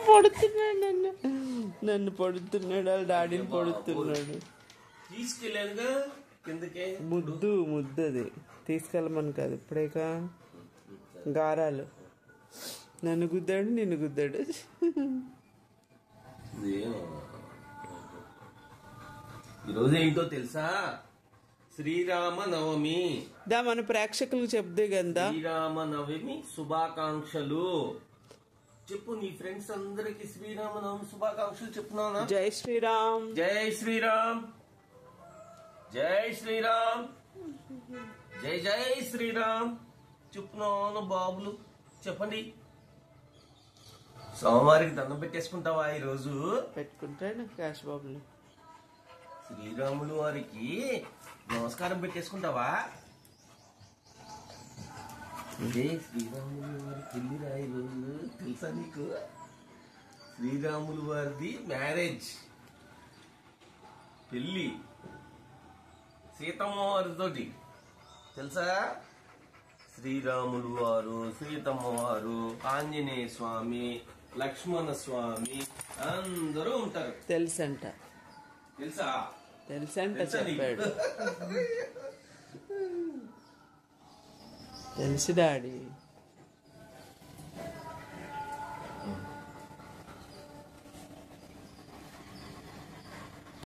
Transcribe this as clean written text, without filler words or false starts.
పొడుతున్నాడు నన్ను, నన్ను పొడుతున్నాడు, వాళ్ళ డాడీని పొడుతున్నాడు. తీసుకెళ్ళానుగా కిందకే. ముద్దు అది తీసుకెళ్ళమని కాదు ఇప్పుడేక గారాలు. నన్ను గుద్దాడు, నిన్ను గుద్దాడు. ఈరోజు ఏంటో తెలుసా? శ్రీరామ నవమి. దా మన ప్రేక్షకులకు చెప్తే కదా. శ్రీరామ నవమి శుభాకాంక్షలు చెప్పు. నీ ఫ్రెండ్స్ అందరికి శ్రీరామ నవమి శుభాకాంక్షలు చెప్తున్నావునా? జై శ్రీరామ్, జై శ్రీరామ్, జై శ్రీరామ్, జై జై శ్రీరామ్ చెప్తున్నాను బాబులు. చెప్పండి. సోమవారికి దండం పెట్టేసుకుంటావా ఈరోజు? పెట్టుకుంటాడు క్యాష్ బాబులు. శ్రీరాములు వారికి నమస్కారం పెట్టేసుకుంటావా? ఇదే శ్రీరాములు వారి పెళ్లిరా ఈరోజు, తెలుసా నీకు? శ్రీరాములు వారిది మ్యారేజ్, పెళ్లి సీతమ్మ వారితోటి, తెలుసా? శ్రీరాములు వారు, సీతమ్మ వారు, ఆంజనేయ స్వామి, లక్ష్మణ స్వామి అందరూ ఉంటారు. తెలుసంట, తెలుసా? తెలుసంట చెప్పాడు. తెలుసు డాడీ.